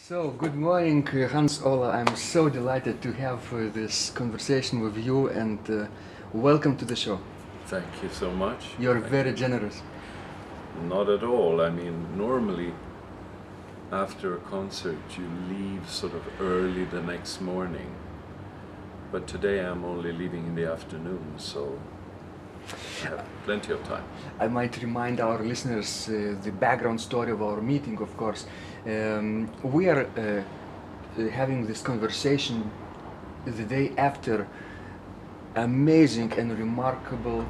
So, good morning, Hans-Ola. I'm so delighted to have this conversation with you and welcome to the show. Thank you so much. You're very generous. Not at all. I mean, normally after a concert you leave sort of early the next morning. But today I'm only leaving in the afternoon, so I have plenty of time. I might remind our listeners the background story of our meeting, of course. We are having this conversation the day after amazing and remarkable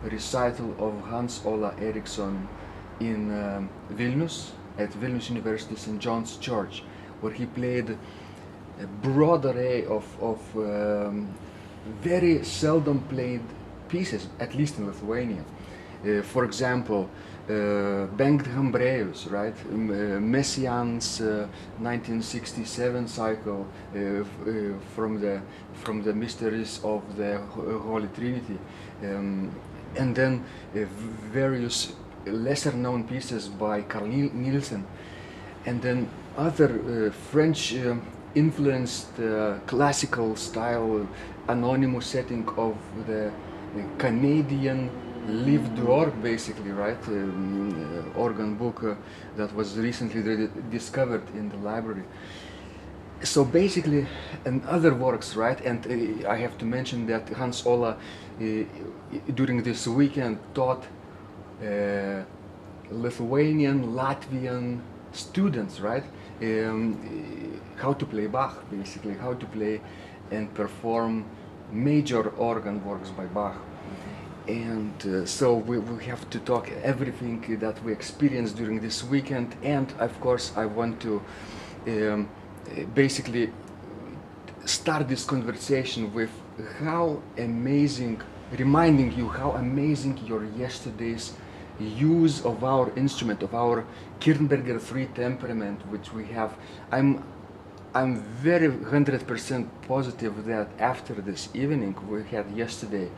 recital of Hans-Ola Ericsson in Vilnius, at Vilnius University St. John's Church, where he played a broad array of very seldom played pieces, at least in Lithuania. For example, Pinkevicius, right? Messiaen's 1967 cycle from the Mysteries of the Holy Trinity, and then various lesser-known pieces by Carl Nielsen, and then other French influenced classical style anonymous setting of the Canadian Livre d'Or, basically, right? Organ book that was recently discovered in the library. So basically, and other works, right? And I have to mention that Hans-Ola during this weekend taught Lithuanian, Latvian students, right? How to play Bach, basically, how to play and perform major organ works by Bach. And so we have to talk everything that we experienced during this weekend, and of course I want to basically start this conversation with how amazing, reminding you how amazing your yesterday's use of our instrument, of our Kirnberger 3 temperament, which we have. I'm very 100% positive that after this evening we had yesterday,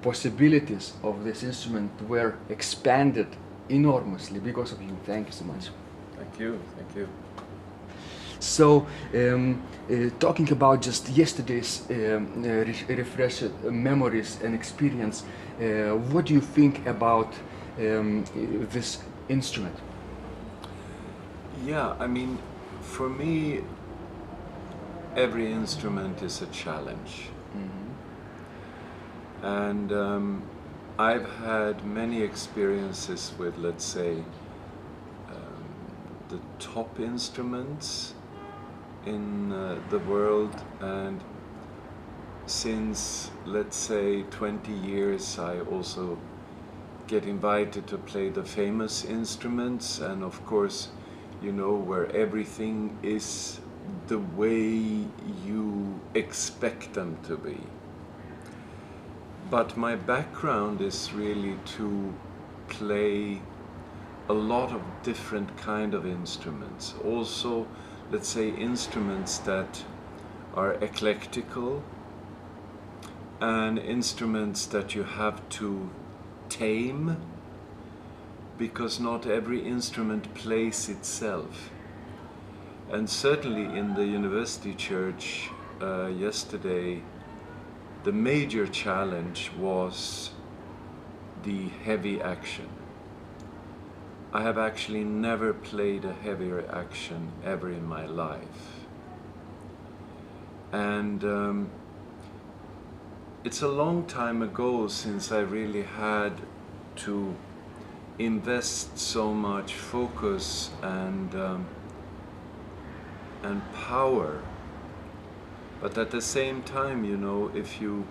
possibilities of this instrument were expanded enormously because of you. Thank you so much. Thank you, thank you. So, talking about just yesterday's refreshed memories and experience, what do you think about this instrument? Yeah, I mean, for me, every instrument is a challenge. And I've had many experiences with, let's say, the top instruments in the world, and since, let's say, 20 years I also get invited to play the famous instruments, and of course, you know, where everything is the way you expect them to be. But my background is really to play a lot of different kind of instruments. Also, let's say, instruments that are eclectical and instruments that you have to tame, because not every instrument plays itself. And certainly in the university church yesterday, the major challenge was the heavy action. I have actually never played a heavier action ever in my life. And it's a long time ago since I really had to invest so much focus and power. But at the same time, you know, if you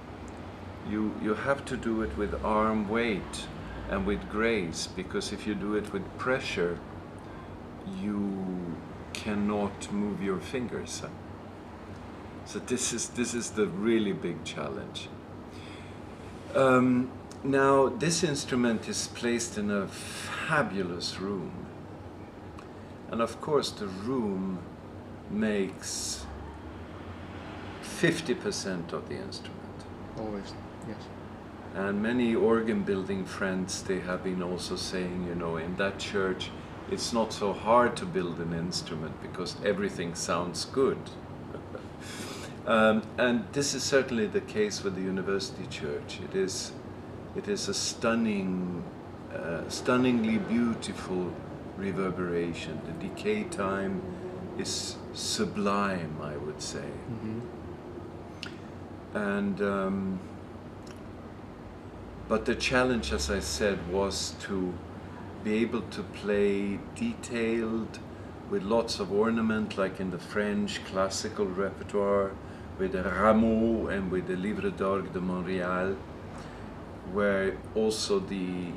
have to do it with arm weight and with grace, because if you do it with pressure, you cannot move your fingers. So this is the really big challenge. Now, this instrument is placed in a fabulous room, and of course the room makes 50% of the instrument. Always, yes. And many organ building friends, they have been also saying, you know, in that church it's not so hard to build an instrument because everything sounds good. And this is certainly the case with the University Church. It is a stunningly beautiful reverberation. The decay time is sublime, I would say. And but the challenge, as I said, was to be able to play detailed with lots of ornament, like in the French classical repertoire, with the Rameau and with the Livre d'Orgue de Montréal, where also the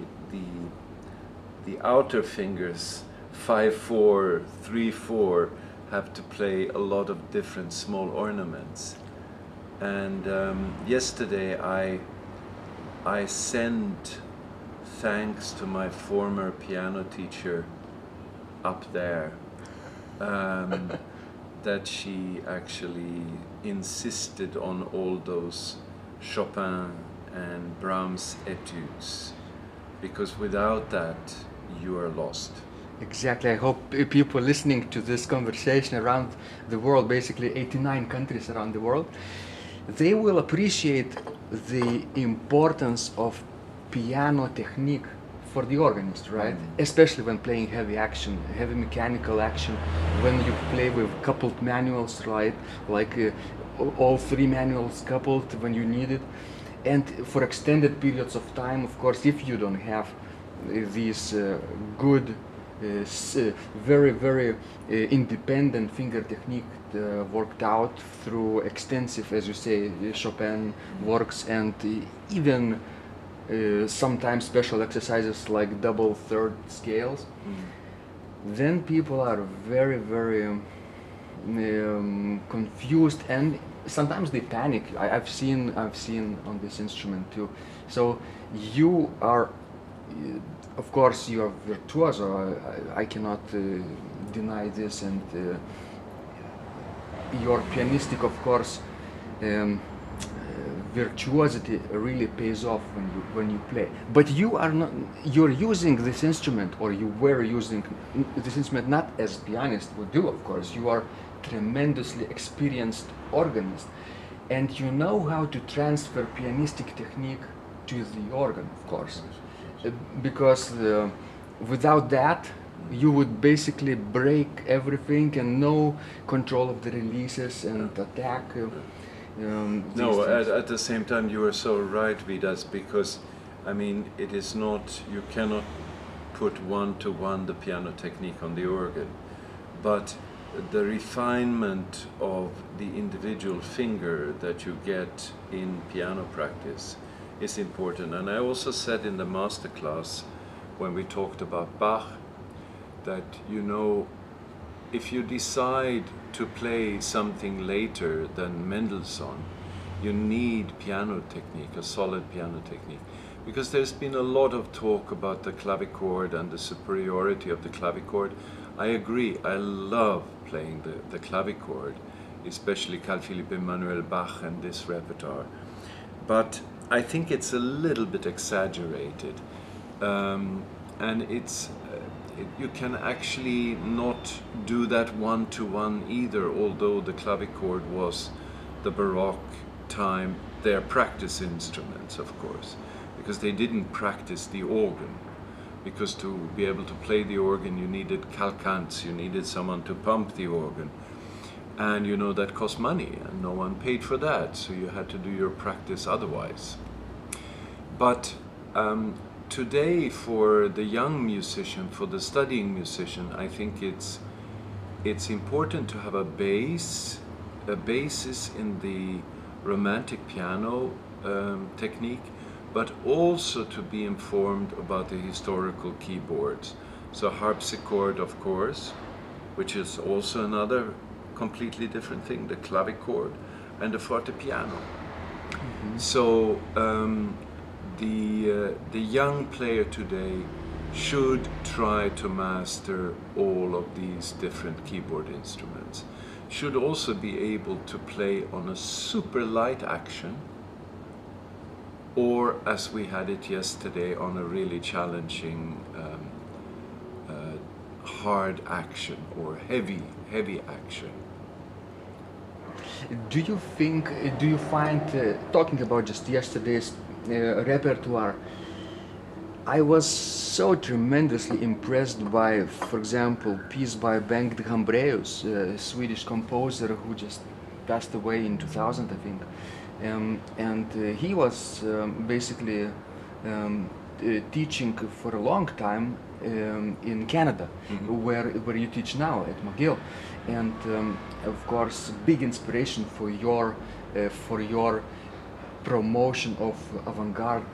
outer fingers, 5/4, 3/4, have to play a lot of different small ornaments. And yesterday I sent thanks to my former piano teacher up there, that she actually insisted on all those Chopin and Brahms etudes, because without that you are lost. Exactly. I hope people listening to this conversation around the world, basically 89 countries around the world, they will appreciate the importance of piano technique for the organist, right? Especially when playing heavy action, heavy mechanical action, when you play with coupled manuals, right? Like all three manuals coupled when you need it. And for extended periods of time, of course, if you don't have these good, very, very independent finger technique worked out through extensive, as you say, Chopin works, and even sometimes special exercises like double third scales, then people are very, very confused, and sometimes they panic. I've seen on this instrument too. So you are, of course, you are virtuoso. I cannot deny this, and your pianistic, of course, virtuosity really pays off when you play. But you are not. You're using this instrument, or you were using this instrument not as pianists would do. Of course, you are tremendously experienced organist, and you know how to transfer pianistic technique to the organ, of course, because without that you would basically break everything and no control of the releases and attack. No, at the same time you are so right, Vidas, because I mean it is not, you cannot put one-to-one the piano technique on the organ, but the refinement of the individual finger that you get in piano practice is important. And I also said in the masterclass when we talked about Bach that, you know, if you decide to play something later than Mendelssohn, you need piano technique, a solid piano technique. Because there's been a lot of talk about the clavichord and the superiority of the clavichord. I agree, I love playing the clavichord, especially Carl Philipp Emanuel Bach and this repertoire. But I think it's a little bit exaggerated. And it's you can actually not do that one-to-one either, although the clavichord was the Baroque time their practice instruments, of course, because they didn't practice the organ. Because to be able to play the organ you needed calcants, you needed someone to pump the organ, and you know that cost money and no one paid for that, so you had to do your practice otherwise. But today, for the young musician, for the studying musician, I think it's important to have a basis in the romantic piano technique, but also to be informed about the historical keyboards. So harpsichord, of course, which is also another completely different thing, the clavichord, and the fortepiano. So the young player today should try to master all of these different keyboard instruments. Should also be able to play on a super light action, or as we had it yesterday, on a really challenging hard action or heavy action. Do you think, do you find, talking about just yesterday's repertoire, I was so tremendously impressed by, for example, piece by Bengt Hambreus, a Swedish composer who just passed away in 2000, I think. He was basically teaching for a long time in Canada, where you teach now at McGill, and of course, big inspiration for your promotion of avant-garde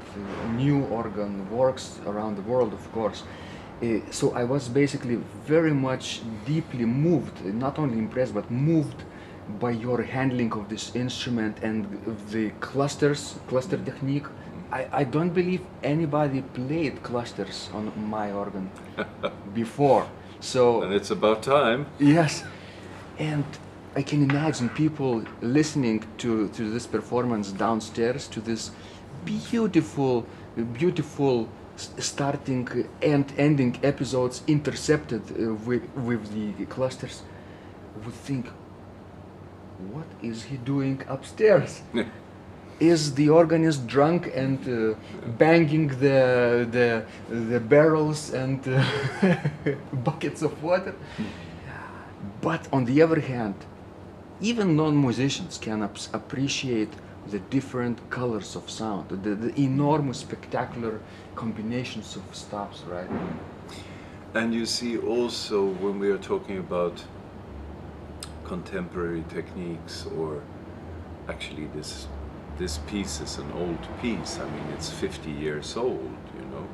new organ works around the world, of course. So I was basically very much deeply moved, not only impressed but moved by your handling of this instrument and the cluster technique. I don't believe anybody played clusters on my organ before. So And it's about time. yes, and I can imagine people listening to this performance downstairs, to this beautiful starting and ending episodes intercepted with the clusters, would think, what is he doing upstairs? Is the organist drunk and banging the barrels and buckets of water? But on the other hand, even non-musicians can appreciate the different colors of sound, the enormous spectacular combinations of stops, right? And you see also when we are talking about contemporary techniques, or actually this piece is an old piece. I mean, it's 50 years old, you know.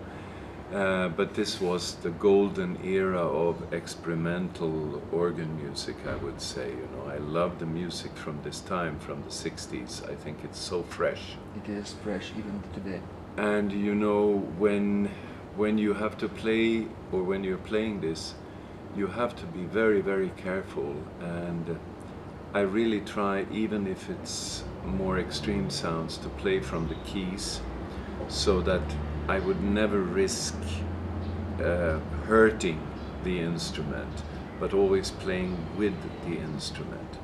But this was the golden era of experimental organ music, I would say. You know, I love the music from this time, from the 60s. I think it's so fresh. It is fresh even today. And you know, when you have to play, or when you're playing this, you have to be very, very careful. And I really try, even if it's more extreme sounds, to play from the keys, so that I would never risk hurting the instrument, but always playing with the instrument.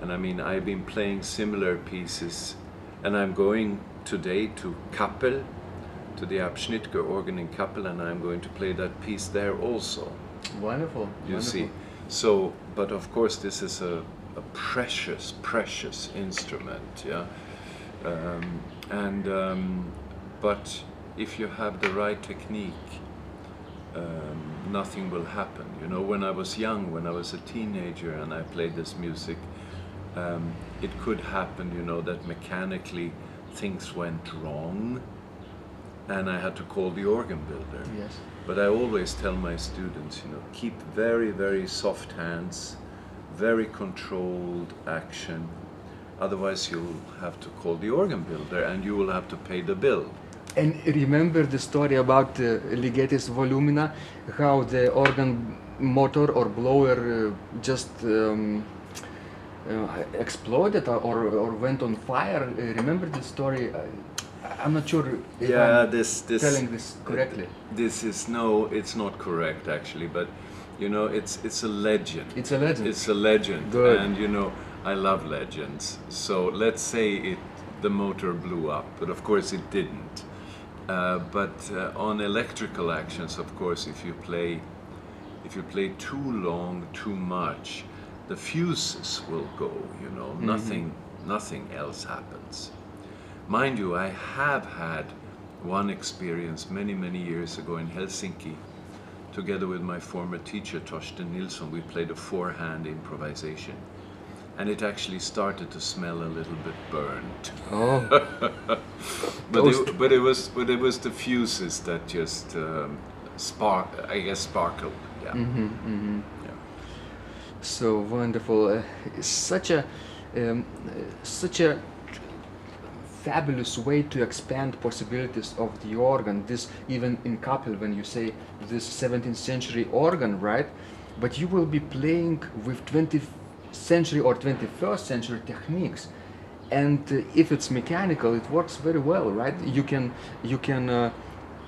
And I mean, I've been playing similar pieces, and I'm going today to Kappel, to the Abschnittger organ in Kappel, and I'm going to play that piece there also. Wonderful. You see. So, but of course this is a precious instrument, yeah. But if you have the right technique, nothing will happen. You know, when I was young, when I was a teenager and I played this music, it could happen, you know, that mechanically things went wrong and I had to call the organ builder. Yes. But I always tell my students, you know, keep very, very soft hands, very controlled action. Otherwise you'll have to call the organ builder and you will have to pay the bill. And remember the story about Ligetis volumina, how the organ motor or blower just exploded or went on fire. Remember the story? I'm not sure if I'm telling this correctly. This is, no, it's not correct actually, but you know, it's a legend. It's a legend. It's a legend. Good. And you know, I love legends. So let's say the motor blew up, but of course it didn't. But on electrical actions, of course, if you play too long, too much, the fuses will go, you know, nothing else happens. Mind you, I have had one experience many years ago in Helsinki, together with my former teacher, Torsten Nilsson. We played a four-hand improvisation, and it actually started to smell a little bit burnt. Oh. but it was the fuses that just sparkled. Yeah. Yeah. So wonderful. Such a fabulous way to expand possibilities of the organ. This, even in Kappel, when you say this 17th century organ, right? But you will be playing with 20th century or 21st century techniques, and if it's mechanical, it works very well, right? You can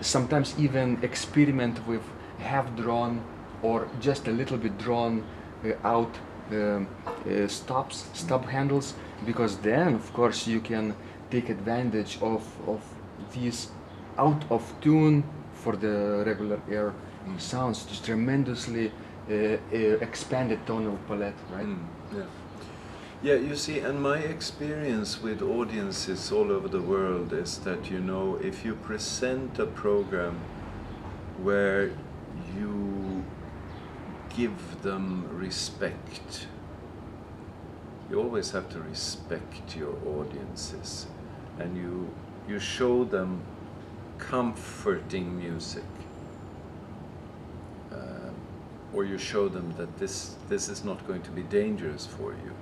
sometimes even experiment with half-drawn or just a little bit drawn out stub handles, because then of course you can take advantage of these out of tune for the regular air sounds, just tremendously expanded tonal palette, right? Yeah. Yeah, you see, and my experience with audiences all over the world is that, you know, if you present a program where you give them respect, you always have to respect your audiences, and you show them comforting music, or you show them that this is not going to be dangerous for you,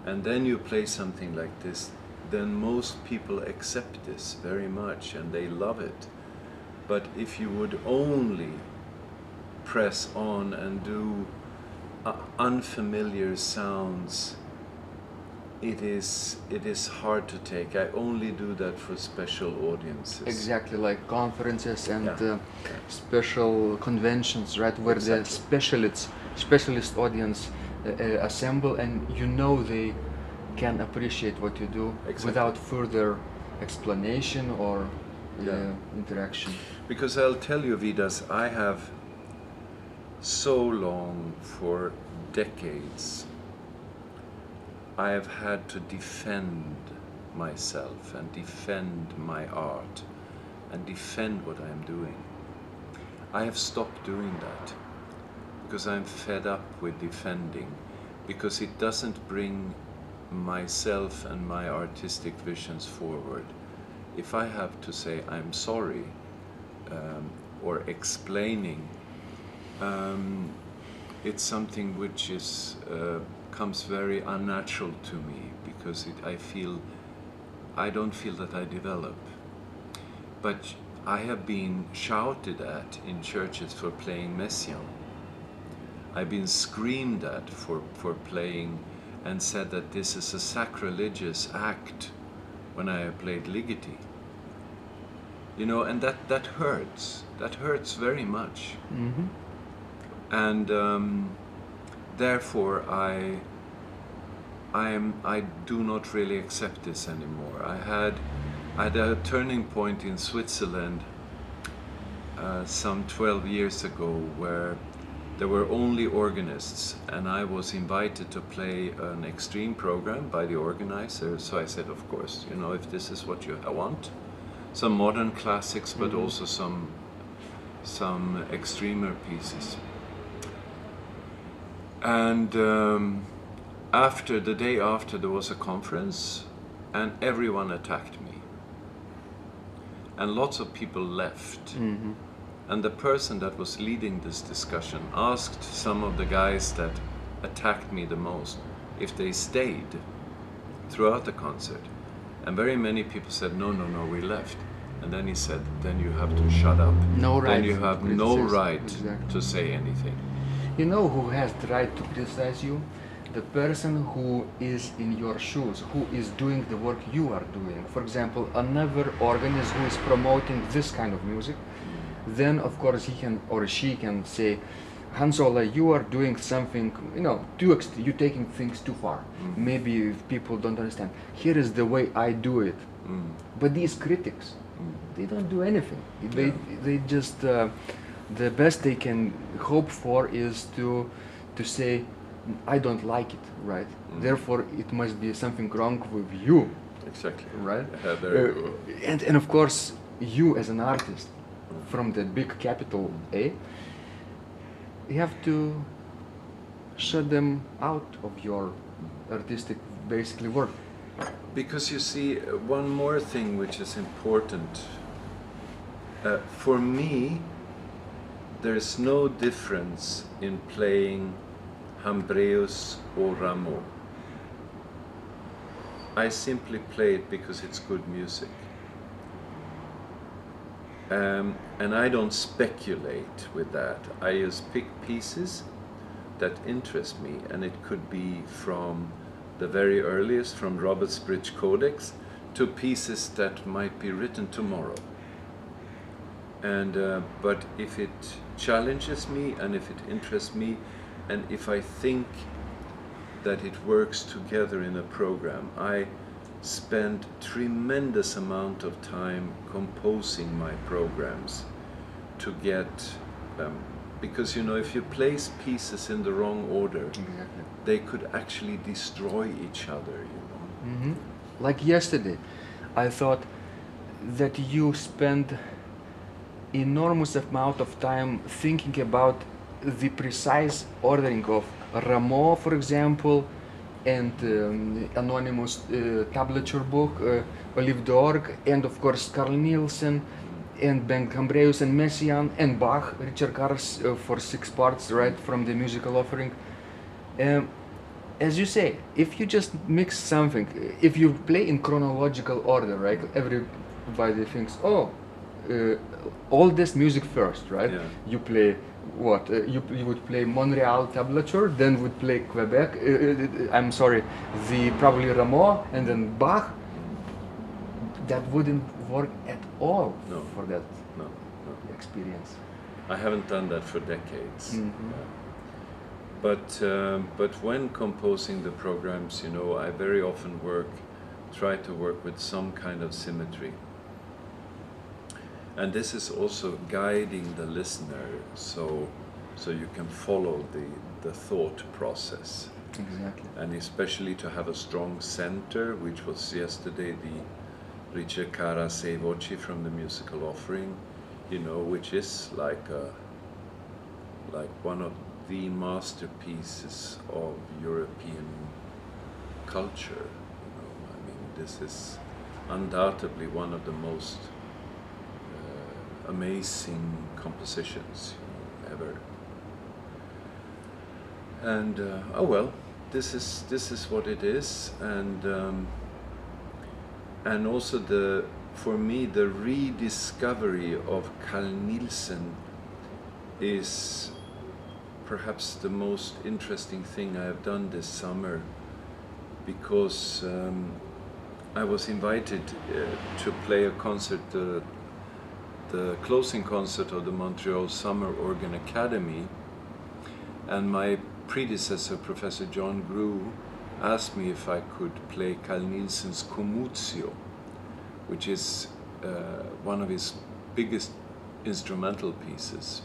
and then you play something like this, then most people accept this very much and they love it. But if you would only press on and do unfamiliar sounds, it is hard to take. I only do that for special audiences. Exactly, like conferences and special conventions, right, where the specialist audience assemble, and you know they can appreciate what you do without further explanation or interaction. Because I'll tell you, Vidas, I have so long, for decades, I have had to defend myself and defend my art and defend what I'm doing. I have stopped doing that because I'm fed up with defending, because it doesn't bring myself and my artistic visions forward. If I have to say I'm sorry or explaining, it's something which is comes very unnatural to me, because I don't feel that I develop. But I have been shouted at in churches for playing Messiaen. I've been screamed at for playing and said that this is a sacrilegious act when I played Ligeti. You know, and that hurts. That hurts very much. Mm-hmm. And therefore I do not really accept this anymore. I had a turning point in Switzerland some 12 years ago, where there were only organists, and I was invited to play an extreme program by the organizer. So I said, of course, you know, if this is what you want, some modern classics, but also some extremer pieces. And the day after, there was a conference, and everyone attacked me. And lots of people left. Mm-hmm. And the person that was leading this discussion asked some of the guys that attacked me the most if they stayed throughout the concert. And very many people said, no, we left. And then he said, then you have to shut up. No right. Then you have no right to say anything. You know who has the right to criticize you? The person who is in your shoes, who is doing the work you are doing. For example, another organist who is promoting this kind of music, then of course he can or she can say, Hans-Ola, you are doing something, you know, you're taking things too far. Maybe if people don't understand. Here is the way I do it. But these critics, they don't do anything. They just the best they can hope for is to say, I don't like it, right? Therefore, it must be something wrong with you. Exactly. Right? And and of course, you as an artist, from the big capital A, you have to shut them out of your artistic, basically, work. Because you see, one more thing which is important. For me, there's no difference in playing Hambreus or Rameau. I simply play it because it's good music. And I don't speculate with that. I just pick pieces that interest me, and it could be from the very earliest, from Robert's Bridge Codex, to pieces that might be written tomorrow. And but if it challenges me and if it interests me, and if I think that it works together in a program, I spend tremendous amount of time composing my programs to get because you know, if you place pieces in the wrong order, Exactly. they could actually destroy each other, you know. Mm-hmm. Like yesterday, I thought that you spend enormous amount of time thinking about the precise ordering of Rameau, for example, and anonymous tablature book, Olive d'Orgue, and of course Carl Nielsen, and Ben Cambreus and Messiaen, and Bach, Richard Gars for 6 parts, right, from the musical offering. As you say, if you just mix something, if you play in chronological order, right, everybody thinks, oh, all this music first, right? Yeah. You play what? You would play Montreal tablature, then would play Quebec. I'm sorry, the probably Rameau, and then Bach. That wouldn't work at all No. for that No. experience. I haven't done that for decades. Mhm. But when composing the programs, you know, I very often try to work with some kind of symmetry. And this is also guiding the listener, so you can follow the thought process. Exactly. And especially to have a strong center, which was yesterday the Ricercara Sei Voci from the musical offering, you know, which is like one of the masterpieces of European culture. You know, I mean, this is undoubtedly one of the most amazing compositions, you know, ever. And oh well, this is what it is, and also for me the rediscovery of Carl Nielsen is perhaps the most interesting thing I have done this summer, because I was invited to play a concert, the closing concert of the Montreal Summer Organ Academy, and my predecessor, Professor John Grew, asked me if I could play Carl Nielsen's Comuzio, which is one of his biggest instrumental pieces.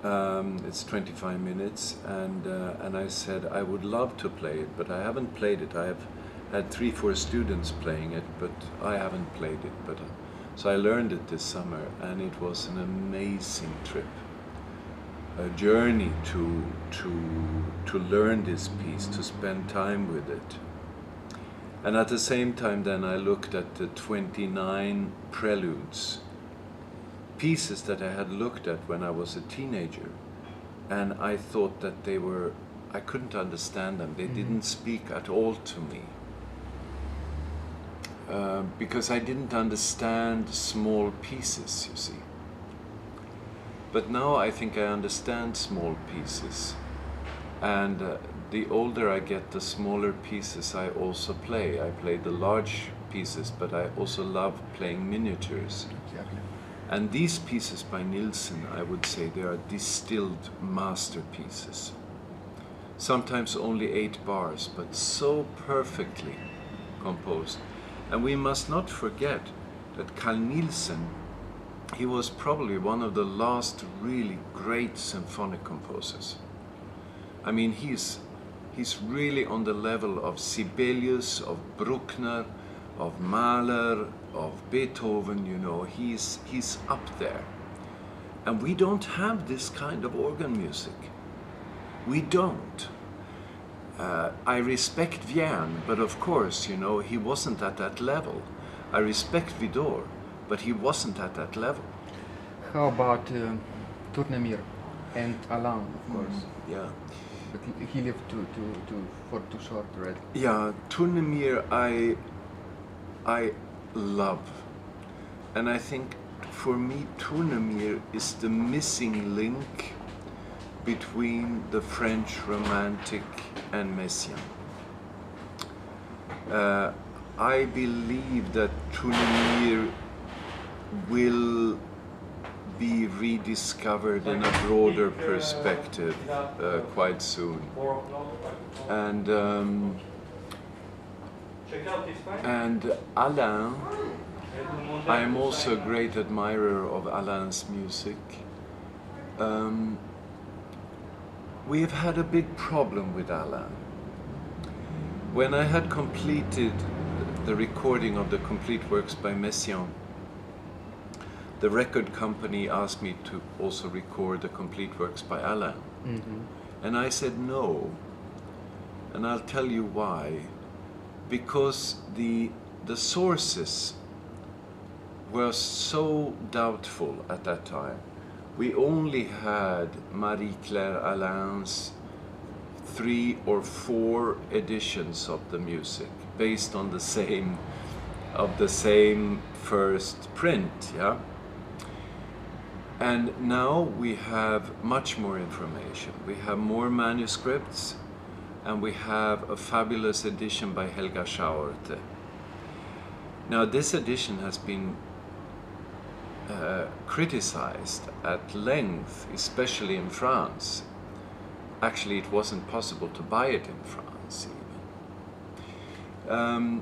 It's 25 minutes, and I said I would love to play it, but I haven't played it. I have had 3-4 students playing it, but I haven't played it. So I learned it this summer, and it was an amazing trip, a journey to learn this piece, to spend time with it. And at the same time then I looked at the 29 preludes, pieces that I had looked at when I was a teenager, and I thought that I couldn't understand them. They didn't speak at all to me. Because I didn't understand small pieces, you see. But now I think I understand small pieces, and the older I get, the smaller pieces I also play. I play the large pieces, but I also love playing miniatures. Exactly. And these pieces by Nielsen, I would say they are distilled masterpieces. Sometimes only 8 bars, but so perfectly composed. And we must not forget that Carl Nielsen, he was probably one of the last really great symphonic composers. I mean, he's really on the level of Sibelius, of Bruckner, of Mahler, of Beethoven, you know. He's up there. And we don't have this kind of organ music. We don't. I respect Vierne, but of course, you know, he wasn't at that level. I respect Vidor, but he wasn't at that level. How about Tournemire and Alain, of course? Yeah. But he lived for too short, right? Yeah, Tournemire I love. And I think for me Tournemire is the missing link between the French Romantic and Messiaen. I believe that Tournemire will be rediscovered in a broader perspective quite soon. And Alain, I am also a great admirer of Alain's music. We have had a big problem with Alain. When I had completed the recording of the complete works by Messiaen, the record company asked me to also record the complete works by Alain. And I said no. And I'll tell you why. Because the sources were so doubtful at that time. We only had Marie-Claire Alain's 3 or 4 editions of the music based on the same first print, yeah. And now we have much more information. We have more manuscripts, and we have a fabulous edition by Helga Schauerte. Now this edition has been criticized at length, especially in France. Actually, it wasn't possible to buy it in France even.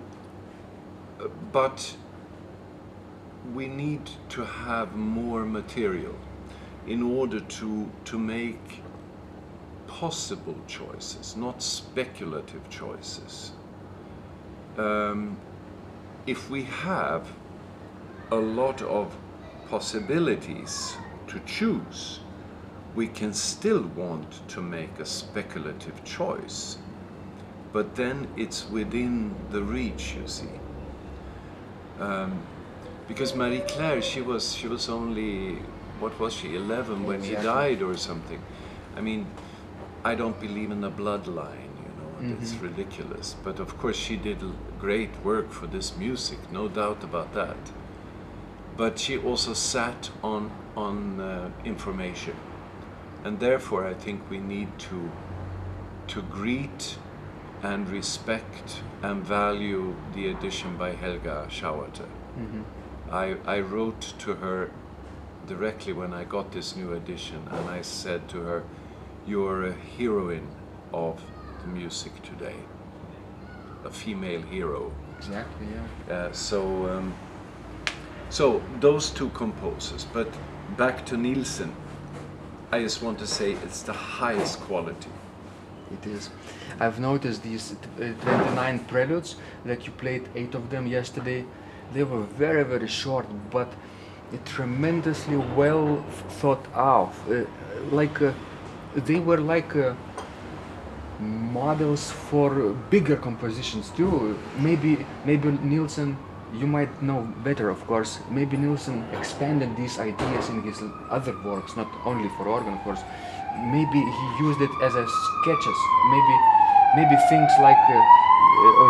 But we need to have more material in order to make possible choices, not speculative choices. If we have a lot of possibilities to choose, we can still want to make a speculative choice, but then it's within the reach, you see. Because Marie-Claire, she was only, what was she, 11 when he died or something. I mean, I don't believe in the bloodline, you know, and it's ridiculous. But of course she did great work for this music, no doubt about that. But she also sat on information. And therefore I think we need to greet and respect and value the edition by Helga Schauerte. I wrote to her directly when I got this new edition, and I said to her, "You're a heroine of the music today, a female hero." Exactly, yeah. So those two composers, but back to Nielsen, I just want to say it's the highest quality. It is. I've noticed these 29 preludes that you played, 8 of them yesterday. They were very, very short, but tremendously well thought out. They were like models for bigger compositions too. Maybe Nielsen, you might know better, of course. Maybe Nielsen expanded these ideas in his other works, not only for organ, of course. Maybe he used it as a sketches. Maybe things like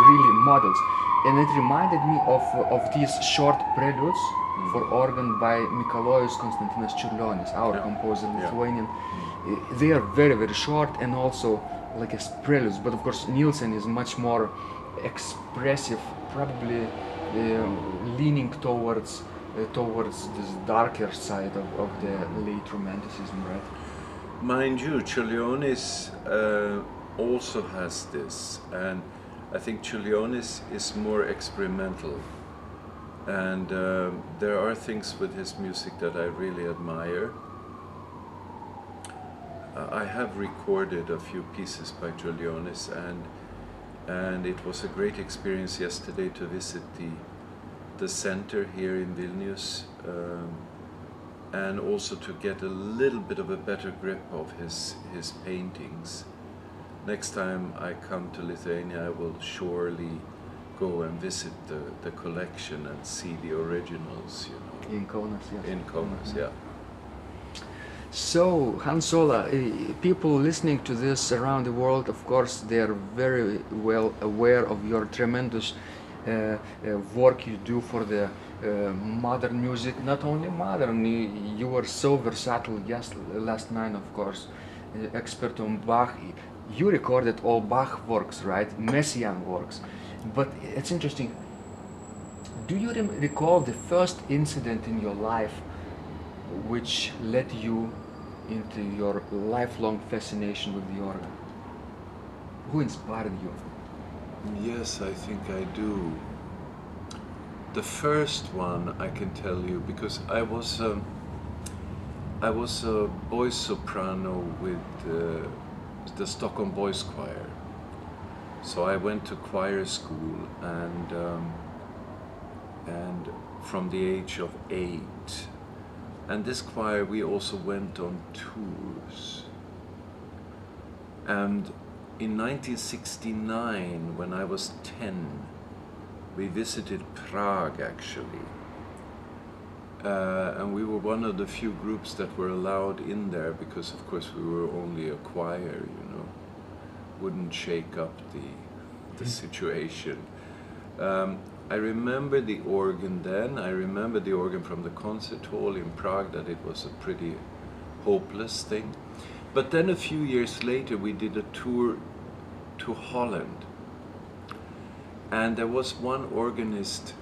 really models. And it reminded me of these short preludes for organ by Mikalojus Konstantinas Čiurlionis, our composer, Lithuanian. They are very, very short and also like as preludes. But of course, Nielsen is much more expressive, probably leaning towards this darker side of the late Romanticism, right? Mind you, Čiurlionis also has this, and I think Čiurlionis is more experimental, and there are things with his music that I really admire. I have recorded a few pieces by Čiurlionis, and it was a great experience yesterday to visit the center here in Vilnius, and also to get a little bit of a better grip of his paintings. Next time I come to Lithuania, I will surely go and visit the collection and see the originals, you know. In Kaunas, yeah. In Kaunas, yeah. So, Hans-Ola, people listening to this around the world, of course, they are very well aware of your tremendous work you do for the modern music. Not only modern, you were so versatile. Just last night, of course, expert on Bach. You recorded all Bach works, right? Messiaen works. But it's interesting. Do you recall the first incident in your life which led you into your lifelong fascination with the organ? Who inspired you? Yes, I think I do. The first one I can tell you, because I was a voice soprano with the Stockholm Boys Choir. So I went to choir school, and from the age of 8. And this choir, we also went on tours. And in 1969, when I was 10, we visited Prague, actually. And we were one of the few groups that were allowed in there, because of course we were only a choir, you know. Wouldn't shake up the situation. I remember the organ then. I remember the organ from the concert hall in Prague, that it was a pretty hopeless thing. But then a few years later we did a tour to Holland. And there was one organist,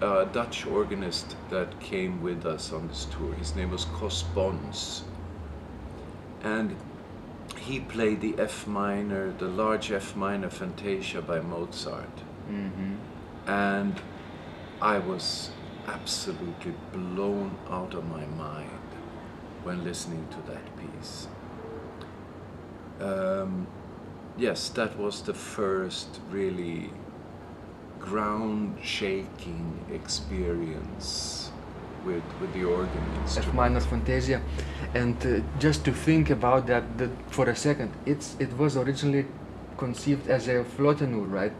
a Dutch organist, that came with us on this tour. His name was Cos Bons. And he played the F minor, the large F minor Fantasia by Mozart. Mm-hmm. And I was absolutely blown out of my mind when listening to that piece. Yes, that was the first really ground-shaking experience with the organ instrument. F minor Fantasia, and just to think about that for a second, it was originally conceived as a Flötenur, right?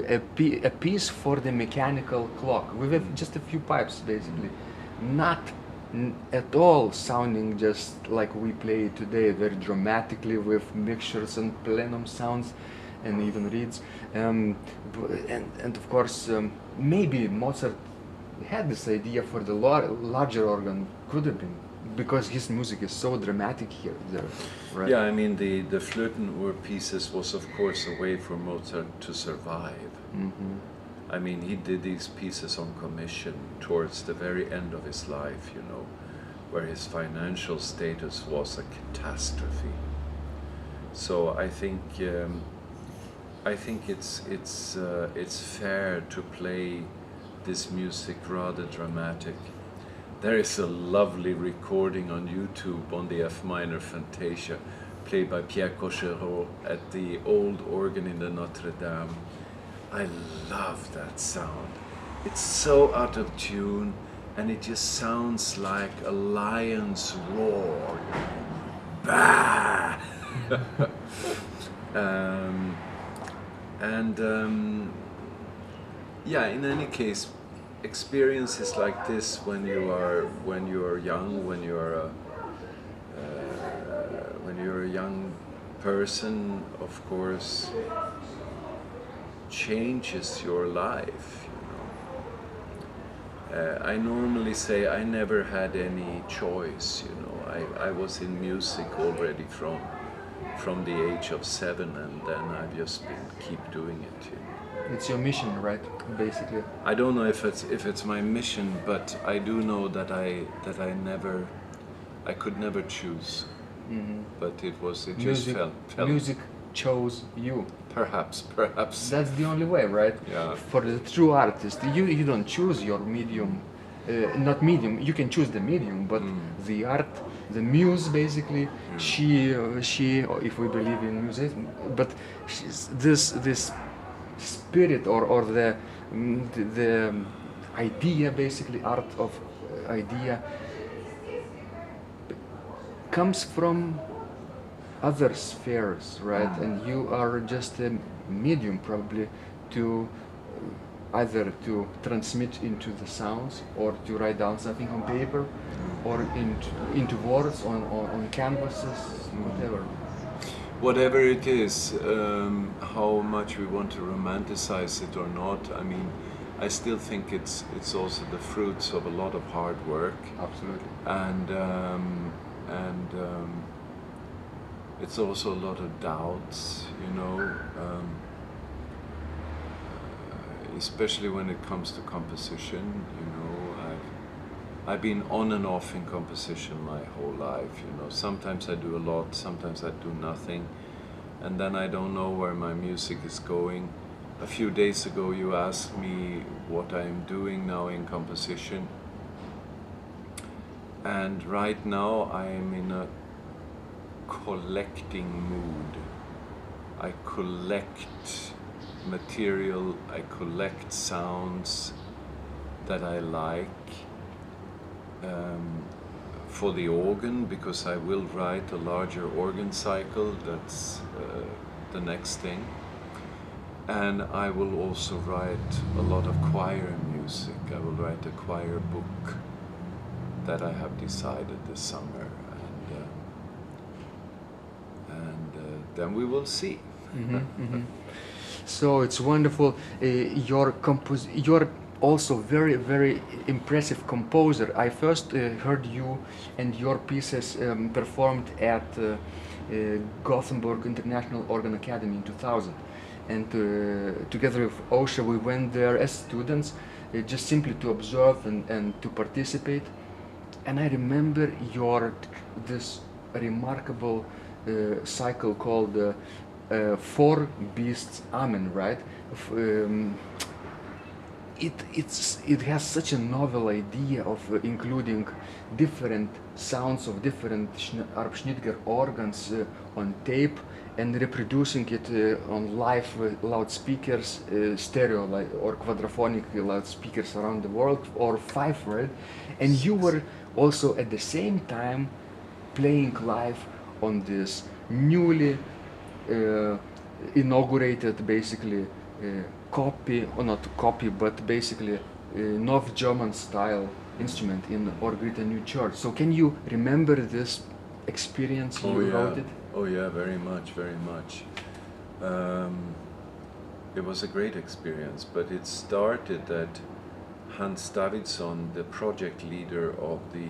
Yeah. A piece for the mechanical clock with just a few pipes, basically, not at all sounding just like we play it today, very dramatically with mixtures and plenum sounds and even reeds, and of course maybe Mozart had this idea for the larger organ, could have been, because his music is so dramatic here, right? Yeah, I mean the Flötenur pieces was of course a way for Mozart to survive. Mm-hmm. I mean, he did these pieces on commission towards the very end of his life, you know, where his financial status was a catastrophe. So I think it's fair to play this music rather dramatic. There is a lovely recording on YouTube on the F minor Fantasia, played by Pierre Cochereau at the old organ in the Notre Dame. I love that sound. It's so out of tune, and it just sounds like a lion's roar. Bah! Yeah, in any case, experiences like this when you are young, when you're a young person, of course, changes your life, you know. I normally say I never had any choice, you know. I was in music already from the age of 7, and then I've just keep doing it, you know. It's your mission, right? Basically. I don't know if it's my mission, but I do know that I could never choose. Mm-hmm. But it music, just felt. Music chose you. Perhaps. That's the only way, right? Yeah. For the true artist, you don't choose your medium, not medium. You can choose the medium, but the art, the muse, basically, she, if we believe in music, but this spirit or the idea, basically, art of idea, comes from other spheres, right? And you are just a medium, probably, to either to transmit into the sounds, or to write down something on paper, or into words on canvases, whatever. Whatever it is, how much we want to romanticize it or not, I mean, I still think it's also the fruits of a lot of hard work. Absolutely. And it's also a lot of doubts, you know, especially when it comes to composition. You know, I've been on and off in composition my whole life, you know. Sometimes I do a lot, sometimes I do nothing, and then I don't know where my music is going. A few days ago you asked me what I'm doing now in composition, and right now I am in a collecting mood. I collect material, I collect sounds that I like for the organ, because I will write a larger organ cycle. That's the next thing. And I will also write a lot of choir music. I will write a choir book that I have decided this summer, and then we will see. So it's wonderful. You're also very impressive composer. I first heard you and your pieces performed at Gothenburg International Organ Academy in 2000, and together with Osha we went there as students, just simply to observe and to participate. And I remember this remarkable cycle called Four Beasts Amen, right? It has such a novel idea of including different sounds of different Arp-Schnitger organs on tape and reproducing it on live loudspeakers, stereo or quadraphonic loudspeakers around the world, or five, right? And you were also at the same time playing live on this newly inaugurated, basically copy, or not copy, but basically North German style instrument in Orgrita New Church. So can you remember this experience you wrote it? Oh yeah, very much. It was a great experience, but it started that Hans Davidsson, the project leader of the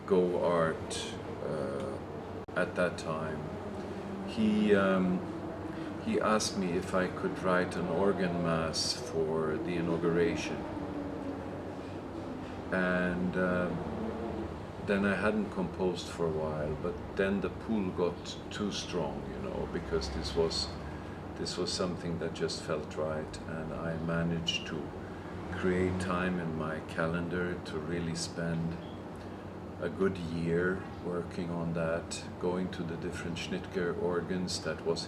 Go Art at that time, he asked me if I could write an organ mass for the inauguration. And then I hadn't composed for a while, but then the pull got too strong, you know, because this was something that just felt right, and I managed to create time in my calendar to really spend a good year working on that, going to the different Schnitger organs that was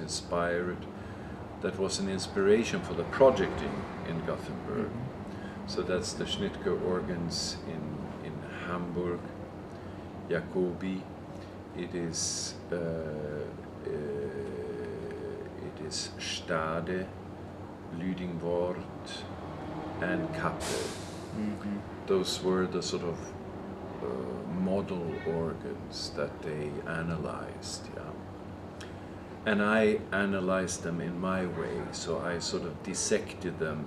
an inspiration for the project in Gothenburg. So that's the Schnitger organs in Hamburg, Jacobi. It is Stade, Lydingwort, and Kappel. Those were the sort of model organs that they analyzed, and I analyzed them in my way. So I sort of dissected them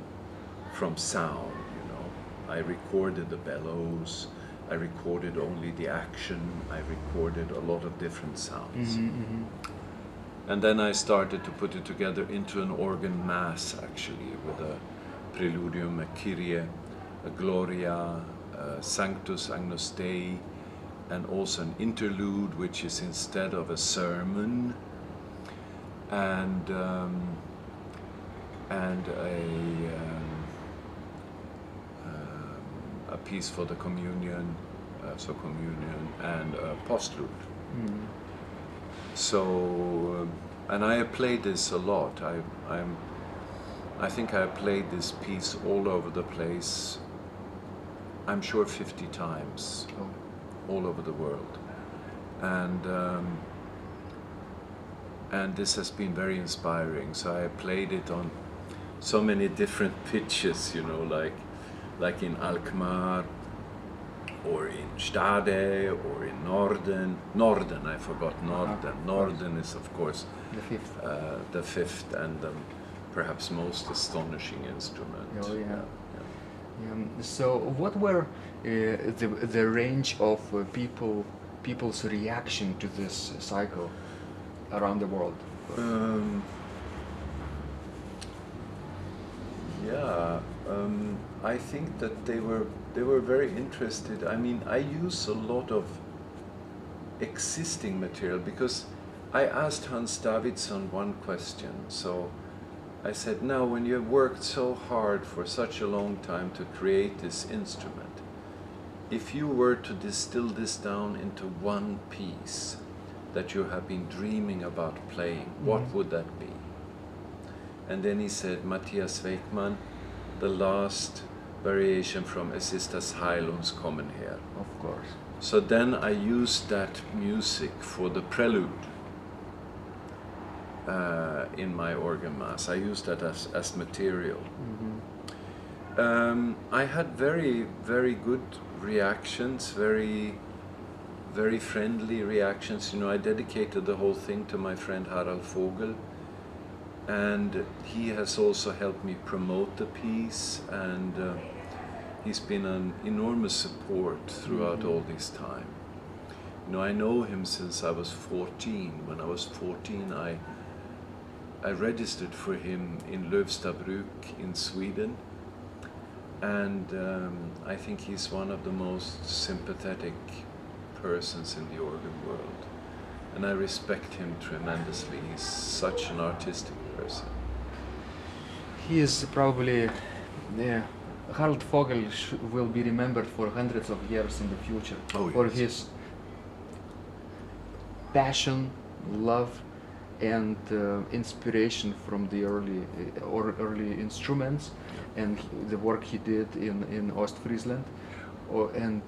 from sound, you know. I recorded the bellows, I recorded only the action, I recorded a lot of different sounds. And then I started to put it together into an organ mass, actually, with a preludium, a Kyrie, a Gloria, Sanctus Agnus Dei, and also an interlude, which is instead of a sermon, and a piece for the communion, and a postlude. So, and I have played this a lot. I think I played this piece all over the place. I'm sure 50 times, all over the world, and this has been very inspiring. So I played it on so many different pitches, you know, like in Alkmaar, or in Stade, or in Norden. I forgot Norden. Norden is, of course, the fifth and the perhaps most astonishing instrument. Oh yeah. So what were the range of people's reaction to this cycle around the world? I think that they were very interested. I mean, I use a lot of existing material because I asked Hans Davidsson one question. So I said, now when you have worked so hard for such a long time to create this instrument, if you were to distill this down into one piece that you have been dreaming about playing, what would that be? And then he said, Matthias Weikmann, the last variation from Assistas Heilungs Kommen her. Of course. So then I used that music for the prelude in my organ mass. I used that as material. I had very, very good reactions, very, very friendly reactions. You know, I dedicated the whole thing to my friend Harald Vogel, and he has also helped me promote the piece, and he's been an enormous support throughout all this time. You know, I know him since I was 14. When I was 14, I registered for him in Lövstabruk in Sweden, and I think he's one of the most sympathetic persons in the organ world, and I respect him tremendously. He's such an artistic person. He is probably, Harald Vogel will be remembered for hundreds of years in the future for his passion, love, and inspiration from the early instruments, and the work he did in Ostfriesland, and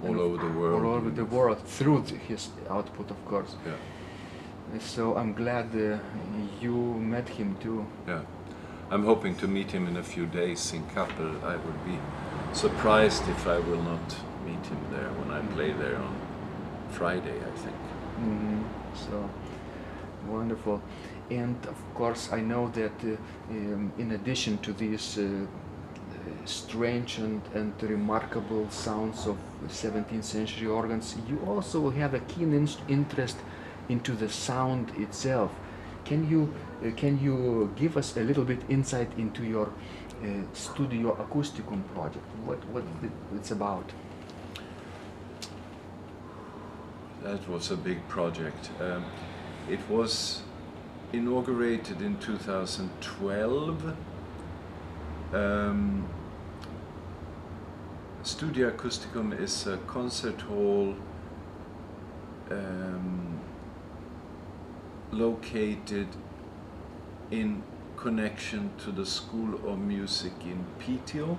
all over the world. All over the world through his output, of course. Yeah. So I'm glad you met him too. Yeah. I'm hoping to meet him in a few days in Kappel. I would be surprised if I will not meet him there when I play there on Friday, I think. So wonderful. And of course I know that in addition to these strange and remarkable sounds of 17th century organs, you also have a keen interest into the sound itself. Can you give us a little bit insight into your Studio Acousticum project? What it's about? That was a big project. It was inaugurated in 2012. Studio Acousticum is a concert hall located in connection to the School of Music in Piteå.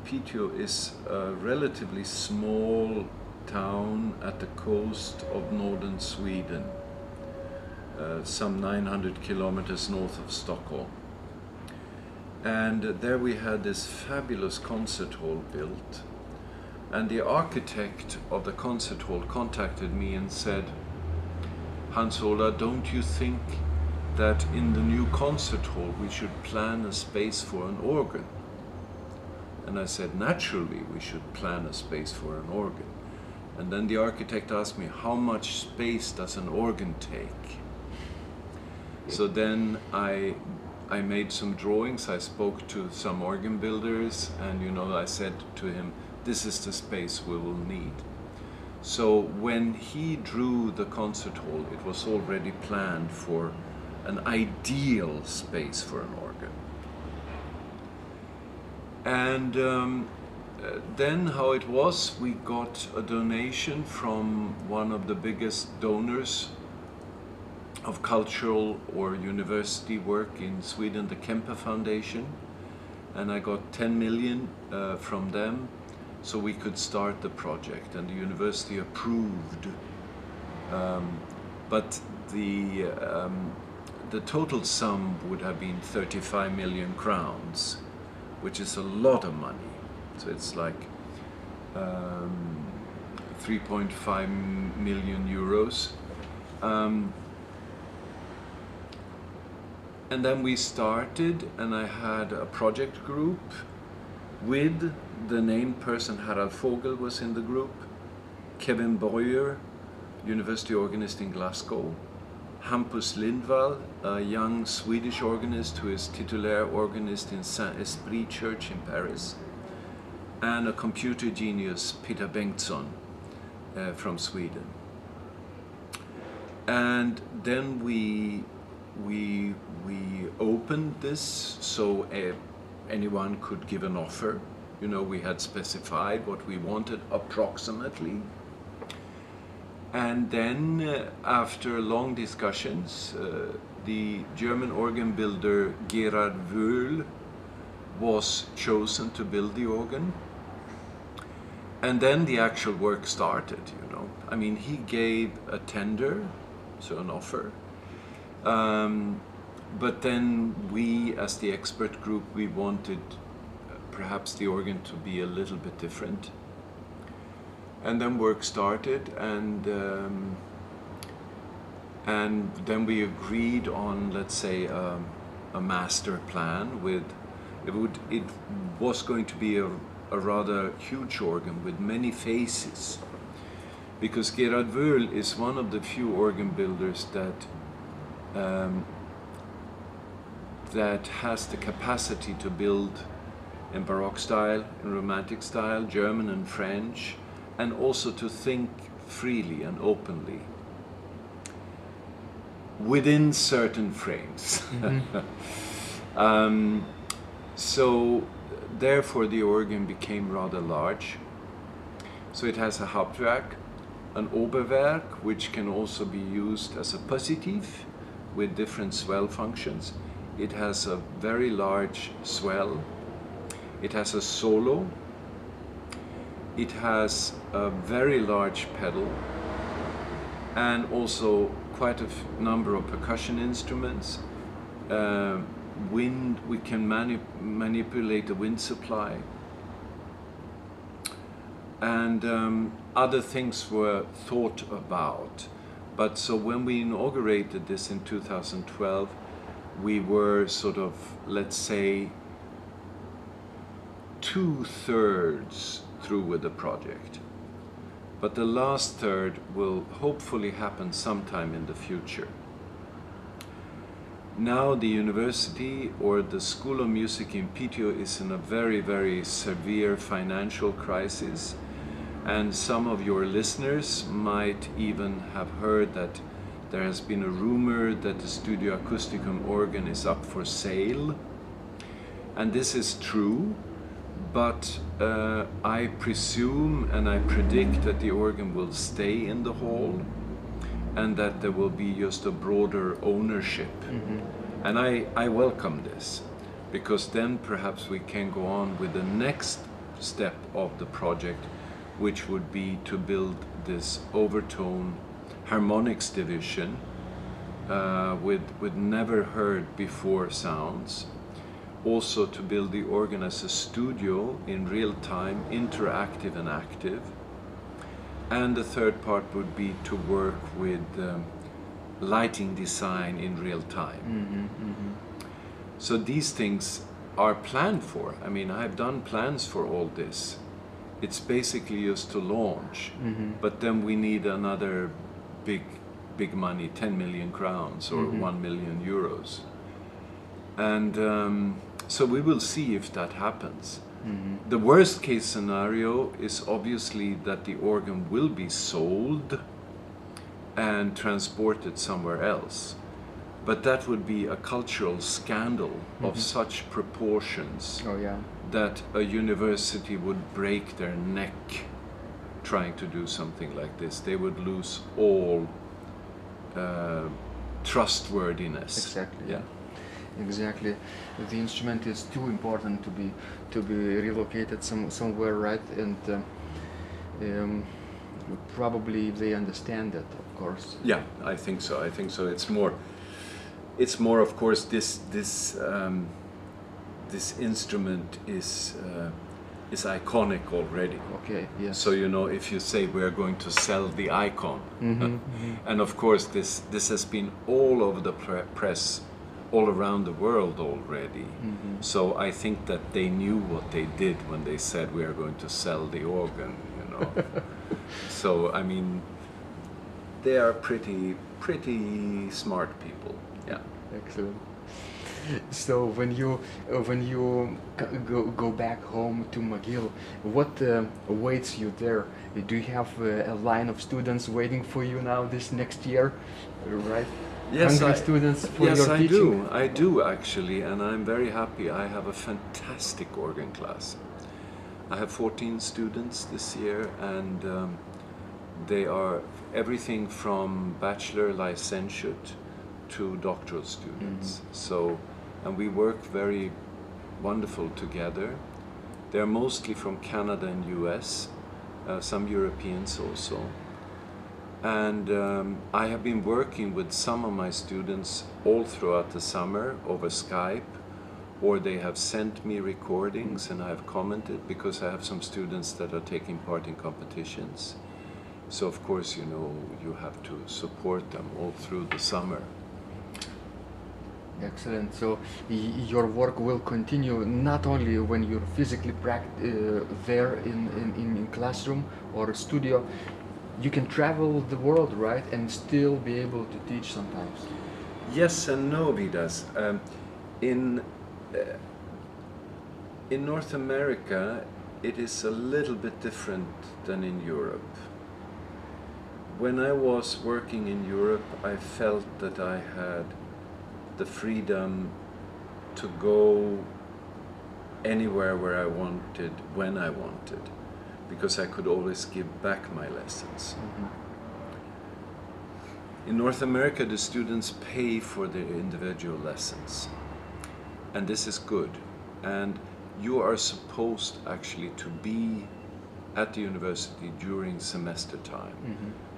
Piteå is a relatively small town at the coast of northern Sweden, some 900 kilometers north of Stockholm. And there we had this fabulous concert hall built, and the architect of the concert hall contacted me and said, Hans-Ola, don't you think that in the new concert hall we should plan a space for an organ? And I said, naturally we should plan a space for an organ. And then the architect asked me, how much space does an organ take? So then I made some drawings, I spoke to some organ builders, and you know, I said to him, this is the space we will need. So when he drew the concert hall, it was already planned for an ideal space for an organ. And then how it was, we got a donation from one of the biggest donors of cultural or university work in Sweden, the Kempe Foundation, and I got 10 million from them so we could start the project, and the university approved. But the total sum would have been 35 million crowns, which is a lot of money. So it's like 3.5 million euros. And then we started, and I had a project group with the named person. Harald Vogel was in the group, Kevin Boyer, university organist in Glasgow, Hampus Lindvall, a young Swedish organist who is titular organist in Saint-Esprit Church in Paris, and a computer genius, Peter Bengtsson, from Sweden. And then we opened this so anyone could give an offer. You know, we had specified what we wanted approximately. And then, after long discussions, the German organ builder Gerhard Wöhl was chosen to build the organ. And then the actual work started, you know. I mean, he gave a tender, so an offer. But then we, as the expert group, we wanted perhaps the organ to be a little bit different. And then work started, and then we agreed on, let's say, a master plan with, it was going to be a rather huge organ with many faces, because Gerhard Wöhl is one of the few organ builders that has the capacity to build in Baroque style, in Romantic style, German and French, and also to think freely and openly within certain frames. Mm-hmm. So therefore the organ became rather large. So it has a Hauptwerk, an Oberwerk, which can also be used as a positive with different swell functions. It has a very large swell. It has a solo. It has a very large pedal, and also quite a number of percussion instruments. Wind, we can manipulate the wind supply. And other things were thought about. But so when we inaugurated this in 2012, we were sort of, let's say, 2/3 through with the project. But the last third will hopefully happen sometime in the future. Now the university or the School of Music in Piteå is in a very, very severe financial crisis. And some of your listeners might even have heard that there has been a rumor that the Studio Acousticum organ is up for sale. And this is true, but I presume and I predict that the organ will stay in the hall and that there will be just a broader ownership. Mm-hmm. And I welcome this, because then perhaps we can go on with the next step of the project, which would be to build this overtone harmonics division with never heard before sounds. Also to build the organ as a studio in real time, interactive and active. And the third part would be to work with lighting design in real time. Mm-hmm, mm-hmm. So these things are planned for. I mean, I've done plans for all this. It's basically just to launch, mm-hmm. But then we need another big money, 10 million crowns or mm-hmm. 1 million euros. And so we will see if that happens. Mm-hmm. The worst case scenario is obviously that the organ will be sold and transported somewhere else. But that would be a cultural scandal mm-hmm. of such proportions. Oh, yeah. That a university would break their neck trying to do something like this. They would lose all trustworthiness. Exactly. Yeah. Exactly. The instrument is too important to be relocated somewhere, right? And probably they understand that, of course. Yeah, I think so. It's more, of course, this instrument is iconic already. Okay, yes. So, you know, if you say we're going to sell the icon, mm-hmm, mm-hmm. And of course this has been all over the press all around the world already. Mm-hmm. So I think that they knew what they did when they said we are going to sell the organ, you know. So, I mean, they are pretty pretty smart people. Yeah. Excellent. So when you go back home to McGill, what awaits you there? Do you have a line of students waiting for you now this next year, right? Yes, Hungry students for yes, your I teaching? do. I do actually, and I'm very happy. I have a fantastic organ class. I have 14 students this year, and they are everything from bachelor, licentiate to doctoral students. So, and we work very wonderful together. They're mostly from Canada and US, some Europeans also. And I have been working with some of my students all throughout the summer over Skype, or they have sent me recordings and I have commented, because I have some students that are taking part in competitions. So of course, you know, you have to support them all through the summer. Excellent. So your work will continue not only when you're physically there in classroom or studio. You can travel the world, right, and still be able to teach sometimes. Yes and no, Vidas. In North America, it is a little bit different than in Europe. When I was working in Europe, I felt that I had the freedom to go anywhere where I wanted, when I wanted, because I could always give back my lessons. In North America, the students pay for their individual lessons, and this is good. And you are supposed actually to be at the university during semester time.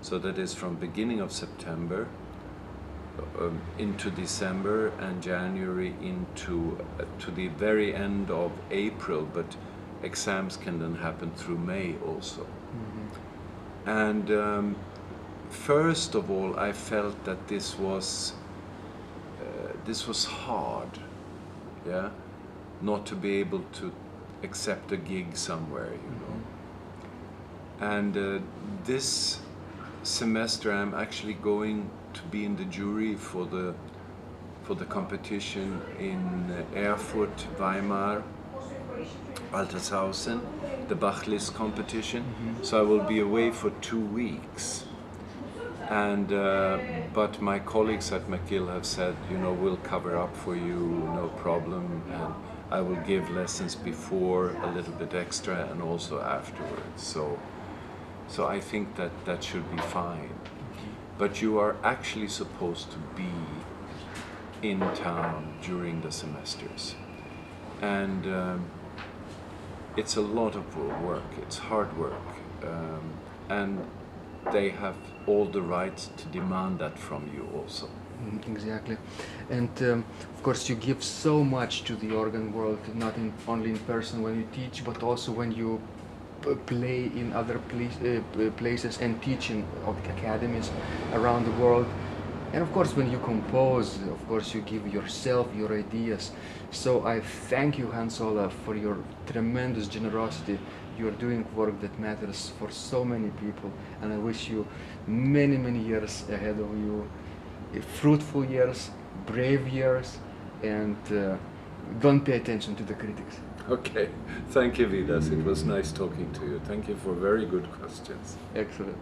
So that is from beginning of September into December, and January into to the very end of April, but exams can then happen through May also. And first of all, I felt that this was hard, yeah, not to be able to accept a gig somewhere, you know. And this semester, I'm actually going to be in the jury for the competition in Erfurt, Weimar, Altershausen, the Bachlist competition. So I will be away for 2 weeks. And but my colleagues at McGill have said, you know, we'll cover up for you, no problem, and I will give lessons before a little bit extra and also afterwards. So I think that should be fine. But you are actually supposed to be in town during the semesters, and it's a lot of work. It's hard work, and they have all the right to demand that from you also. Exactly. And of course you give so much to the organ world, not only in person when you teach, but also when you play in other places and teach in academies around the world. And of course when you compose, of course you give yourself your ideas. So I thank you, Hans-Ola, for your tremendous generosity. You are doing work that matters for so many people, and I wish you many, many years ahead of you. Fruitful years, brave years, and don't pay attention to the critics. Okay, thank you, Vidas. It was nice talking to you. Thank you for very good questions. Excellent.